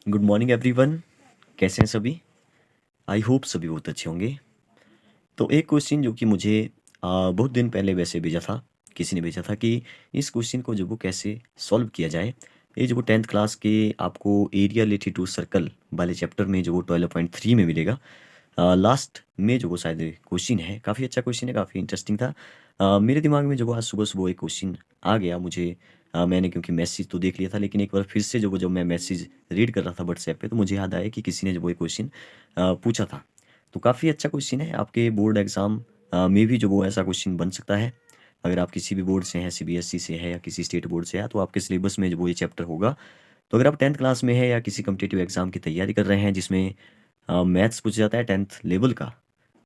Good morning everyone. कैसे हैं सभी? आई होप सभी बहुत अच्छे होंगे। तो एक क्वेश्चन जो कि मुझे बहुत दिन पहले वैसे भेजा था, किसी ने भेजा था कि इस क्वेश्चन को जो वो कैसे सॉल्व किया जाए। ये जो वो 10th क्लास के आपको एरिया रिलेटेड टू सर्कल वाले चैप्टर में जो वो 12.3 में मिलेगा। लास्ट में जो वो शायद क्वेश्चन है, काफ़ी अच्छा क्वेश्चन है, काफ़ी इंटरेस्टिंग था। मेरे दिमाग में जो वो आज सुबह सुबह एक क्वेश्चन आ गया मुझे। मैंने क्योंकि मैसेज तो देख लिया था, लेकिन एक बार फिर से जो वो जब मैं मैसेज रीड कर रहा था व्हाट्सएप पे, तो मुझे याद आया कि किसी ने जो वो एक क्वेश्चन पूछा था। तो काफ़ी अच्छा क्वेश्चन है, आपके बोर्ड एग्ज़ाम में भी जो वो ऐसा क्वेश्चन बन सकता है। अगर आप किसी भी बोर्ड से हैं, सीबीएसई से है या किसी स्टेट बोर्ड से है, तो आपके सिलेबस में जो वो ये चैप्टर होगा। तो अगर आप 10th क्लास में है या किसी कम्पिटिटिव एग्ज़ाम की तैयारी कर रहे हैं जिसमें मैथ्स पूछा जाता है 10th लेवल का,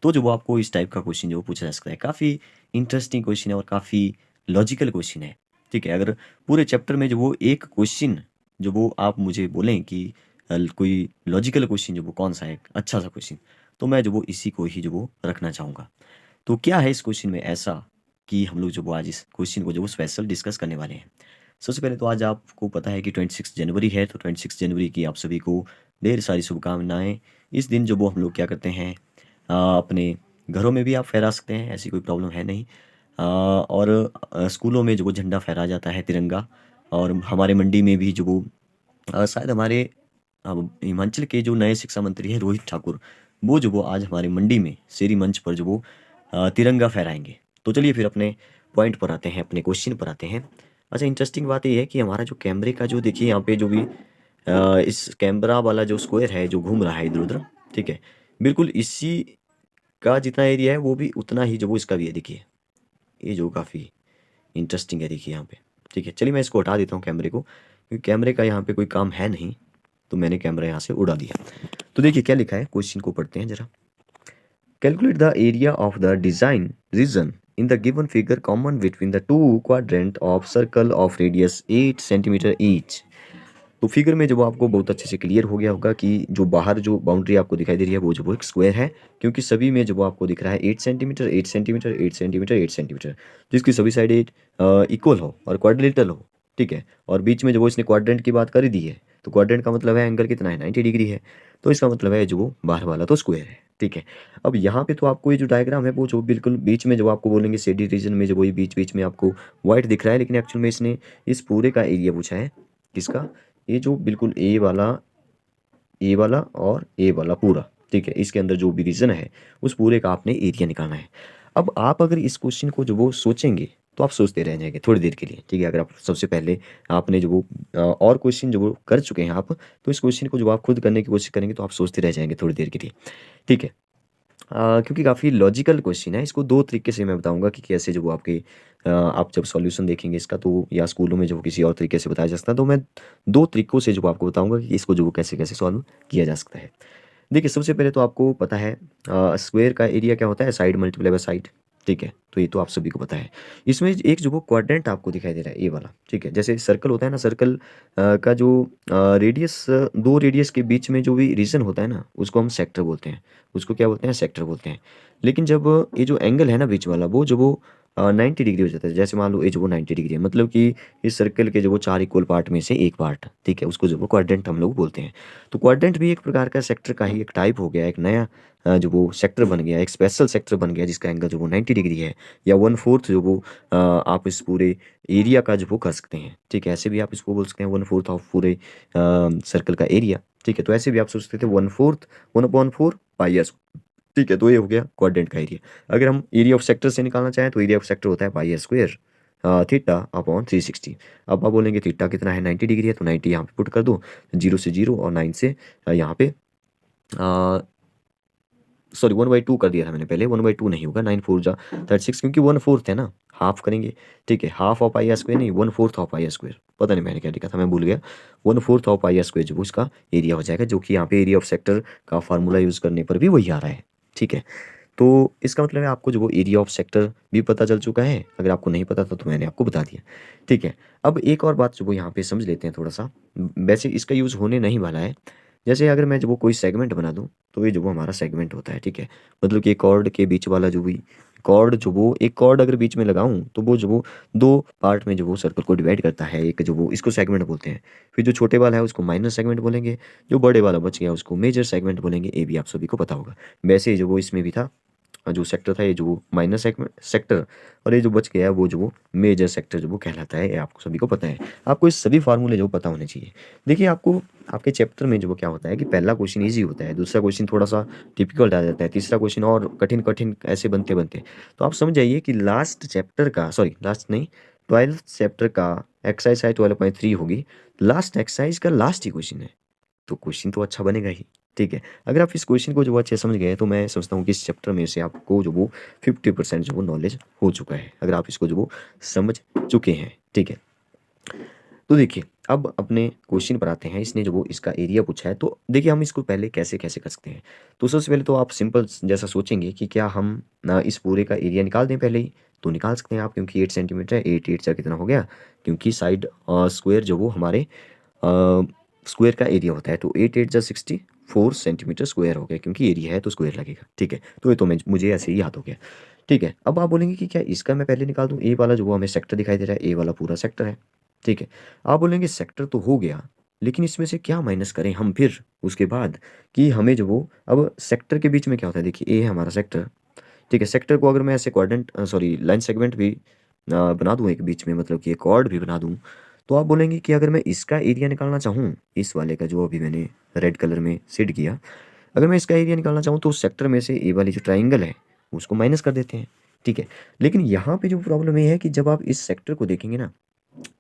तो जो वो आपको इस टाइप का क्वेश्चन जो वो पूछा जा सकता है। काफ़ी इंटरेस्टिंग क्वेश्चन है और काफ़ी लॉजिकल क्वेश्चन है। ठीक है, अगर पूरे चैप्टर में जो वो एक क्वेश्चन जो वो आप मुझे बोलें कि कोई लॉजिकल क्वेश्चन जो वो कौन सा है, एक अच्छा सा क्वेश्चन, तो मैं जो वो इसी को ही जो वो रखना चाहूँगा। तो क्या है इस क्वेश्चन में ऐसा कि हम लोग जो वो आज इस क्वेश्चन को जो वो स्पेशल डिस्कस करने वाले हैं। सबसे पहले तो आज आपको पता है कि 26 जनवरी है, तो 26 जनवरी की आप सभी को ढेर सारी शुभकामनाएं। इस दिन जो वो हम लोग क्या करते हैं, अपने घरों में भी आप फहरा सकते हैं, ऐसी कोई प्रॉब्लम है नहीं। और स्कूलों में जो वो झंडा फहराया जाता है, तिरंगा। और हमारे मंडी में भी जो वो शायद हमारे हिमाचल के जो नए शिक्षा मंत्री हैं रोहित ठाकुर, वो जो वो आज हमारे मंडी में शेरी मंच पर जो वो तिरंगा फहराएंगे। तो चलिए फिर अपने पॉइंट पर आते हैं, अपने क्वेश्चन पर आते हैं। अच्छा, इंटरेस्टिंग बात ये है कि हमारा जो कैमरे का जो देखिए यहाँ पे जो भी इस कैमरा वाला जो स्क्वायर है जो घूम रहा है इधर उधर, ठीक है, बिल्कुल इसी का जितना एरिया है वो भी उतना ही जो वो इसका भी है। देखिए ये जो काफ़ी इंटरेस्टिंग है, देखिए यहाँ पे। ठीक है, चलिए मैं इसको हटा देता हूँ कैमरे को, क्योंकि कैमरे का यहाँ पे कोई काम है नहीं, तो मैंने कैमरा यहाँ से उड़ा दिया। तो देखिए क्या लिखा है, क्वेश्चन को पढ़ते हैं जरा। Calculate the area of the design region in the given figure common between the two quadrant of circle of radius 8 centimetre each. तो फिगर में जब आपको बहुत अच्छे से क्लियर हो गया होगा कि जो बाहर जो बाउंड्री आपको दिखाई दे रही है वो जो वो एक स्क्वायर है, क्योंकि सभी में जब आपको दिख रहा है 8 सेंटीमीटर 8 सेंटीमीटर 8 सेंटीमीटर 8 सेंटीमीटर, जिसकी सभी साइड इक्वल हो और क्वाड्रिलेटरल हो। ठीक है, और बीच में जो वो इसने क्वाड्रेंट की बात कर ही दी है, तो क्वाड्रेंट का मतलब है एंगल कितना है, 90 डिग्री है। तो इसका मतलब है जो वो बाहर वाला तो स्क्वायर है। ठीक है, अब यहाँ पे तो आपको ये जो डायग्राम है वो जो बिल्कुल बीच में, जब आपको बोलेंगे शेडी रीजन में, जो वो बीच बीच में आपको व्हाइट दिख रहा है, लेकिन एक्चुअल में इसने इस पूरे का एरिया पूछा है। किसका? ये जो बिल्कुल ए वाला और ए वाला पूरा, ठीक है, इसके अंदर जो भी रीजन है उस पूरे का आपने एरिया निकालना है। अब आप अगर इस क्वेश्चन को जो वो सोचेंगे तो आप सोचते रह जाएंगे थोड़ी देर के लिए। ठीक है, अगर आप सबसे पहले आपने जो वो और क्वेश्चन जो वो कर चुके हैं आप, तो इस क्वेश्चन को जो आप खुद करने की कोशिश करेंगे तो आप सोचते रह जाएंगे थोड़ी देर के लिए। ठीक है, क्योंकि काफ़ी लॉजिकल क्वेश्चन है, इसको दो तरीके से मैं बताऊंगा कि कैसे जो वो आपके आप जब सॉल्यूशन देखेंगे इसका, तो या स्कूलों में जो वो किसी और तरीके से बताया जा सकता है, तो मैं दो तरीकों से जो आपको बताऊंगा कि इसको जो वो कैसे कैसे सॉल्व किया जा सकता है। देखिए सबसे पहले तो आपको पता है स्क्वायर का एरिया क्या होता है, साइड मल्टीप्लाई बाय साइड। ठीक है, तो ये तो आप सभी को पता है। इसमें एक जो वो क्वाड्रेंट आपको दिखाई दे रहा है, ये वाला, ठीक है, जैसे सर्कल होता है ना, सर्कल का जो रेडियस, दो रेडियस के बीच में जो भी रीजन होता है ना, उसको हम सेक्टर बोलते हैं। उसको क्या बोलते हैं, सेक्टर बोलते हैं। लेकिन जब ये जो एंगल है ना बीच वाला, वो जो वो 90 डिग्री हो जाता है, जैसे मान लो ये जो वो 90 डिग्री है, मतलब कि इस सर्कल के जो वो चार इक्वल पार्ट में से एक पार्ट, ठीक है, उसको जो वो क्वाड्रेंट हम लोग बोलते हैं। तो क्वाड्रेंट भी एक प्रकार का सेक्टर का ही एक टाइप हो गया, एक नया जो वो सेक्टर बन गया, एक स्पेशल सेक्टर बन गया जिसका एंगल जो वो 90 डिग्री है, या 1/4 जो वो आप इस पूरे एरिया का जो वो कर सकते हैं। ठीक है, ऐसे भी आप इसको बोल सकते हैं 1/4 ऑफ पूरे सर्कल का एरिया। ठीक है, तो ऐसे भी आप सोच सकते थे 1/4 1/4 पाई एस। ठीक है, तो ये हो गया क्वाड्रेंट का एरिया। अगर हम एरिया ऑफ सेक्टर से निकालना चाहें तो एरिया ऑफ सेक्टर होता है पाई एस स्क्वायर थीटा अपॉन 360। अब आप बोलेंगे थीटा कितना है, 90 डिग्री है, तो 90 यहाँ पे पुट कर दो, 0 से 0 और 9 से यहाँ पे सॉरी 1/2 कर दिया था मैंने पहले, 1/2 नहीं होगा, 9 4 जा 36, क्योंकि 1/4 है ना, हाफ करेंगे। ठीक है, हाफ ऑफ आई स्क्वायर नहीं, 1/4 ऑफ आई स्क्वायर, पता नहीं मैंने क्या लिखा था, मैं भूल गया। 1/4 ऑफ आई स्क्वायर जो उसका एरिया हो जाएगा, जो कि यहाँ पे एरिया ऑफ सेक्टर का फार्मूला यूज़ करने पर भी वही आ रहा है। ठीक है, तो इसका मतलब है आपको जो वो एरिया ऑफ सेक्टर भी पता चल चुका है। अगर आपको नहीं पता था तो मैंने आपको बता दिया। ठीक है, अब एक और बात जो वो यहाँ पे समझ लेते हैं थोड़ा सा, वैसे इसका यूज़ होने नहीं वाला है। जैसे अगर मैं जो वो कोई सेगमेंट बना दूँ, तो ये जो वो हमारा सेगमेंट होता है, ठीक है, मतलब कि एक कॉर्ड के बीच वाला जो भी कॉर्ड जो वो एक कॉर्ड अगर बीच में लगाऊं तो वो जो वो दो पार्ट में जो वो सर्कल को डिवाइड करता है, एक जो वो इसको सेगमेंट बोलते हैं, फिर जो छोटे वाला है उसको माइनर सेगमेंट बोलेंगे, जो बड़े वाला बच गया उसको मेजर सेगमेंट बोलेंगे। ये भी आप सभी को पता होगा। वैसे ही जो वो इसमें भी था, जो सेक्टर था ये जो वो माइनर सेगमेंट सेक्टर, और ये जो बच गया है वो जो वो मेजर सेक्टर जो वो कहलाता है। ये आपको सभी को पता है। आपको इस सभी फार्मूले जो पता होने चाहिए। देखिए आपको आपके चैप्टर में जो वो क्या होता है कि पहला क्वेश्चन इजी होता है, दूसरा क्वेश्चन थोड़ा सा डिफिकल्ट आ जाता है, तीसरा क्वेश्चन और कठिन कठिन ऐसे बनते बनते। तो आप समझ जाइए कि लास्ट चैप्टर का, सॉरी लास्ट नहीं, 12th चैप्टर का एक्सरसाइज है 12.3 होगी, लास्ट एक्सरसाइज का लास्ट ही क्वेश्चन है। तो क्वेश्चन तो अच्छा बनेगा ही। ठीक है, अगर आप इस क्वेश्चन को जो अच्छे समझ गए तो मैं समझता हूँ कि इस चैप्टर में से आपको जो वो 50% जो वो नॉलेज हो चुका है, अगर आप इसको जो वो समझ चुके हैं। ठीक है, तो देखिए अब अपने क्वेश्चन पर आते हैं। इसने जो वो इसका एरिया पूछा है, तो देखिए हम इसको पहले कैसे कैसे कर सकते हैं। तो सबसे पहले तो आप सिंपल जैसा सोचेंगे कि क्या हम इस पूरे का एरिया निकाल दें पहले ही, तो निकाल सकते हैं आप, क्योंकि 8 सेंटीमीटर है। 8 से कितना हो गया, क्योंकि साइड स्क्वायर जो वो हमारे स्क्वायर का एरिया होता है, तो 8 8 जा 64 सेंटीमीटर स्क्वायर हो गया, क्योंकि एरिया है तो स्क्वायर लगेगा। ठीक है, तो ये तो मुझे ऐसे ही याद हो गया। ठीक है, अब आप बोलेंगे कि क्या इसका मैं पहले निकाल दूं, ए वाला जो वो हमें सेक्टर दिखाई दे रहा है, ए वाला पूरा सेक्टर है। ठीक है, आप बोलेंगे सेक्टर तो हो गया, लेकिन इसमें से क्या माइनस करें हम फिर उसके बाद, कि हमें जो वो अब सेक्टर के बीच में क्या होता है। देखिए ए है हमारा सेक्टर। ठीक है, सेक्टर को अगर मैं ऐसे क्वाड्रेंट सॉरी लाइन सेगमेंट भी बना दूं एक बीच में, मतलब कि एक कॉर्ड भी बना दूं, तो आप बोलेंगे कि अगर मैं इसका एरिया निकालना चाहूँ, इस वाले का जो अभी मैंने रेड कलर में शेड किया, अगर मैं इसका एरिया निकालना चाहूँ तो उस सेक्टर में से ए वाली जो ट्राइंगल है उसको माइनस कर देते हैं। ठीक है, लेकिन यहाँ पे जो प्रॉब्लम ये है कि जब आप इस सेक्टर को देखेंगे ना,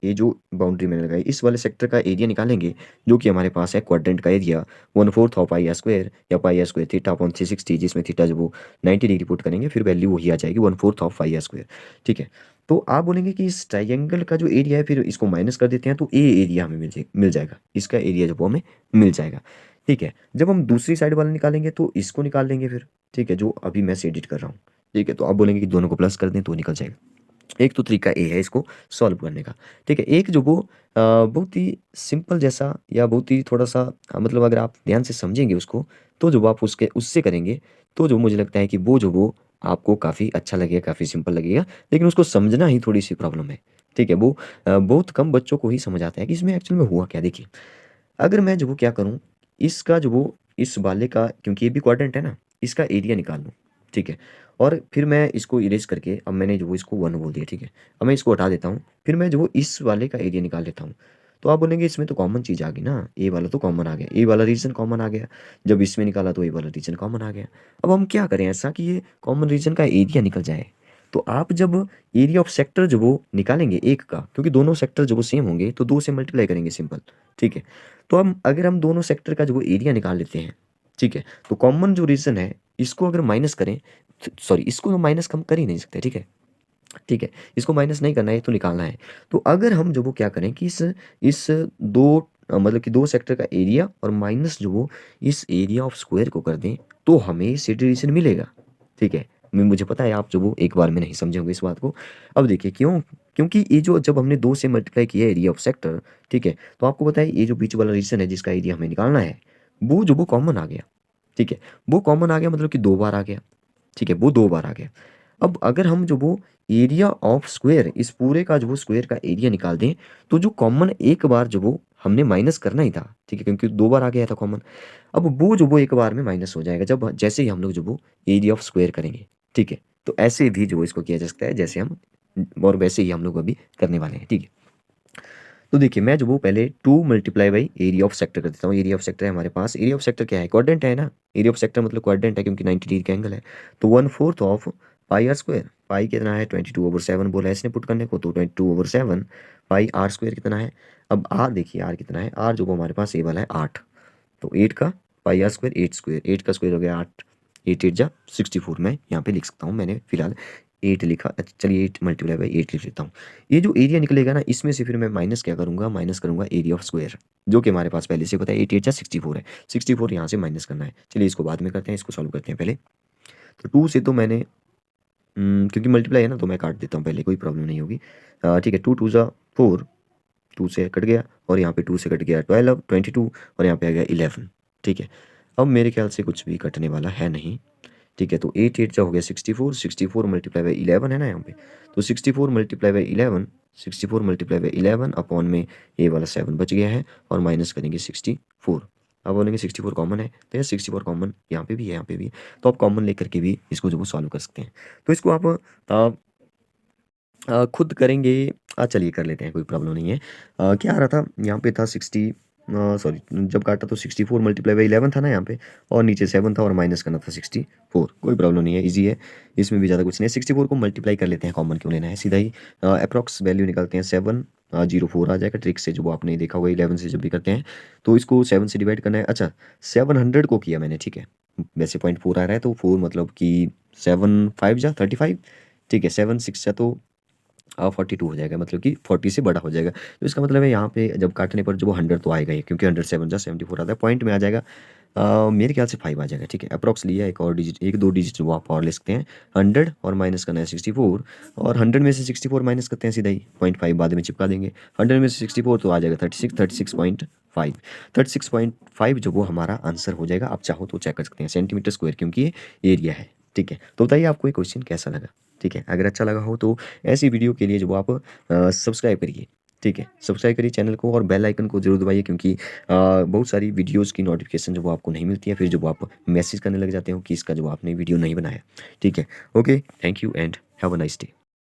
ये जो बाउंड्री मैंने लगाई, इस वाले सेक्टर का एरिया निकालेंगे, जो कि हमारे पास है क्वाड्रेंट का area 1/4 of pi r square, या pi r square theta upon 360, जिसमें थीटा जो वो 90 डिग्री पुट करेंगे, फिर वैल्यू वही आ जाएगी 1/4 ऑफ पाई आर स्क्वायर। ठीक है, तो आप बोलेंगे कि इस ट्राइंगल का जो एरिया है फिर इसको माइनस कर देते हैं, तो ए एरिया हमें मिल जाएगा, इसका एरिया जो वो हमें मिल जाएगा। ठीक है, जब हम दूसरी साइड वाला निकालेंगे तो इसको निकाल लेंगे फिर। ठीक है, जो अभी मैं एडिट कर रहा हूँ। ठीक है, तो आप बोलेंगे कि दोनों को प्लस कर दें तो निकल जाएगा। एक तो तरीका ए है इसको सॉल्व करने का। ठीक है, एक जो वो बहुत ही सिंपल जैसा, या बहुत ही थोड़ा सा मतलब अगर आप ध्यान से समझेंगे उसको, तो जो आप उसके उससे करेंगे, तो जो मुझे लगता है कि वो जो वो आपको काफ़ी अच्छा लगेगा, काफ़ी सिंपल लगेगा, लेकिन उसको समझना ही थोड़ी सी प्रॉब्लम है। ठीक है, वो बहुत कम बच्चों को ही समझ आता है कि इसमें एक्चुअल में हुआ क्या। देखिए अगर मैं जो वो क्या करूँ, इसका जो वो इस वाले का, क्योंकि ये भी क्वाड्रेंट है ना, इसका एरिया निकाल लूँ। ठीक है, और फिर मैं इसको इरेज करके, अब मैंने जो वो इसको 1 बोल दिया। ठीक है, अब मैं इसको हटा देता हूँ, फिर मैं जो वो इस वाले का एरिया निकाल लेता हूँ। तो आप बोलेंगे इसमें तो कॉमन चीज़ आ गई ना, ए वाला तो कॉमन आ गया, ए वाला रीजन कॉमन आ गया। जब इसमें निकाला तो ए वाला रीजन कॉमन आ गया। अब हम क्या करें ऐसा कि ये कॉमन रीजन का एरिया निकल जाए। तो आप जब एरिया ऑफ सेक्टर जो वो निकालेंगे एक का, क्योंकि दोनों सेक्टर जो वो सेम होंगे, तो 2 से मल्टीप्लाई करेंगे सिंपल। ठीक है, तो हम अगर हम दोनों सेक्टर का जो वो एरिया निकाल लेते हैं, ठीक है, तो कॉमन जो रीजन है इसको अगर माइनस करें, सॉरी इसको हम माइनस कम कर ही नहीं सकते। ठीक है, ठीक है, इसको माइनस नहीं करना है, तो निकालना है। तो अगर हम जो वो क्या करें कि इस दो मतलब कि दो सेक्टर का एरिया और माइनस जो वो इस एरिया ऑफ स्क्वायर को कर दें, तो हमें सेड रीजन मिलेगा। ठीक है, मुझे पता है आप जो वो एक बार में नहीं समझे होंगे इस बात को। अब देखिए क्यों, क्योंकि ये जो जब हमने 2 से मल्टीप्लाई किया एरिया ऑफ सेक्टर, ठीक है, तो आपको पता है ये जो बीच वाला रीजन है जिसका एरिया हमें निकालना है, वो जो वो कॉमन आ गया। ठीक है, वो कॉमन आ गया मतलब कि 2 बार आ गया। ठीक है, वो 2 बार आ गया। अब अगर हम जो वो एरिया ऑफ स्क्वायर, इस पूरे का जो वो स्क्वायर का एरिया निकाल दें, तो जो कॉमन एक बार जो वो हमने माइनस करना ही था। ठीक है, क्योंकि 2 बार आ गया था कॉमन। अब वो जो वो एक बार में माइनस हो जाएगा जब जैसे ही हम लोग जो वो एरिया ऑफ स्क्वायर करेंगे। ठीक है, तो ऐसे भी जो इसको किया जा सकता है जैसे हम, और वैसे ही हम लोग अभी करने वाले हैं। ठीक है, तो देखिए मैं जो वो पहले 2 multiply by area of sector कर देता हूँ। एरिया ऑफ सेक्टर है हमारे पास, एरिया ऑफ सेक्टर क्या है, क्वाड्रेंट है ना, एरिया ऑफ सेक्टर मतलब क्वाड्रेंट है क्योंकि 90 डिग्री का एंगल है। तो 1/4 ऑफ पाई आर स्क्वायर, पाई कितना है 22/7 बोला है इसने पुट करने को, तो 22/7 पाई आर स्क्वायर कितना है। अब आर देखिए आर कितना है, आर जो वो हमारे पास ए वाला है 8, तो 8 का पाई आर स्क्वायर 8 स्क्वायर, 8 का स्क्वायर हो गया 8, 8 8 जा 64 मैं यहाँ पे लिख सकता हूँ, मैंने फिलहाल 8 लिखा। अच्छा चलिए 8 मल्टीप्लाई बाई 8 लिख लेता हूँ। ये जो एरिया निकलेगा ना, इसमें से फिर मैं माइनस क्या करूँगा, माइनस करूँगा एरिया ऑफ स्क्वायर, जो कि हमारे पास पहले से पता है 8 8 जा 64 है। 64 यहाँ से माइनस करना है। चलिए इसको बाद में करते हैं, इसको सॉल्व करते हैं पहले। तो 2 से तो मैंने क्योंकि मल्टीप्लाई है ना तो मैं काट देता हूँ पहले, कोई प्रॉब्लम नहीं होगी। ठीक है, 2 2 जा 4, 2 से कट गया, और यहाँ पे 2 से कट गया 12 22, और यहाँ पे आ गया 11। ठीक है, अब मेरे ख्याल से कुछ भी कटने वाला है नहीं। ठीक है। तो 8 8 हो गया 64, 64 मल्टीप्लाई बाई 11 है ना यहाँ पे, तो 64 multiply by 11, 64 multiply by 11 upon में ये वाला 7 बच गया है और माइनस करेंगे 64। अब बोलेंगे 64 कॉमन है, तो यार 64 कॉमन यहाँ पे भी है, यहाँ पे भी है, तो आप कॉमन लेकर के भी इसको जो वो सॉल्व कर सकते हैं। तो इसको आप खुद करेंगे, चलिए कर लेते हैं, कोई प्रॉब्लम नहीं है। क्या आ रहा था यहाँ पे था 60, सॉरी जब काटा तो 64 मल्टीप्लाई बाई 11 था ना यहाँ पे, और नीचे 7 था और माइनस करना था 64। कोई प्रॉब्लम नहीं है, इजी है, इसमें भी ज़्यादा कुछ नहीं है। 64 को मल्टीप्लाई कर लेते हैं, कॉमन क्यों लेना है, सीधा ही अप्रॉक्स वैल्यू निकालते हैं, 704 आ जाएगा, ट्रिक से जो वो आपने देखा होगा 11 से जब भी करते हैं तो इसको 7 से डिवाइड करना है। अच्छा 700 को किया मैंने, ठीक है, वैसे 0.4 आ रहा है तो 4 मतलब कि 7 5 जा 35, ठीक है, 7 6 जा तो 42 हो जाएगा, मतलब कि 40 से बड़ा हो जाएगा। तो इसका मतलब है यहाँ पे जब काटने पर जो वो 100 तो आएगा ही, क्योंकि 100 7 जा 74 आता है, पॉइंट में आ जाएगा। मेरे ख्याल से 5 आ जाएगा, ठीक है, अप्रॉक्स लिया, एक और डिजिट, एक दो डिजिट वो आप और ले सकते हैं। 100 और माइनस करना है 64, और 100 में से 64 माइनस करते हैं सीधा ही, 0.5 बाद में चिपका देंगे। 100 में से 64 तो आ जाएगा 36, 36.5, 36.5 जो वो हमारा आंसर हो जाएगा। आप चाहो तो चेक कर सकते हैं, सेंटीमीटर स्क्वायर, क्योंकि ये एरिया है, ठीक है। तो बताइए आपको ये क्वेश्चन कैसा लगा, ठीक है। अगर अच्छा लगा हो तो ऐसी वीडियो के लिए जो आप सब्सक्राइब करिए, ठीक है, सब्सक्राइब करिए चैनल को और बेल आइकन को जरूर दबाइए, क्योंकि बहुत सारी वीडियोस की नोटिफिकेशन जो वो आपको नहीं मिलती है, फिर जो वो आप मैसेज करने लग जाते हो कि इसका जो आपने वीडियो नहीं बनाया, ठीक है। Okay, thank you and have a nice day.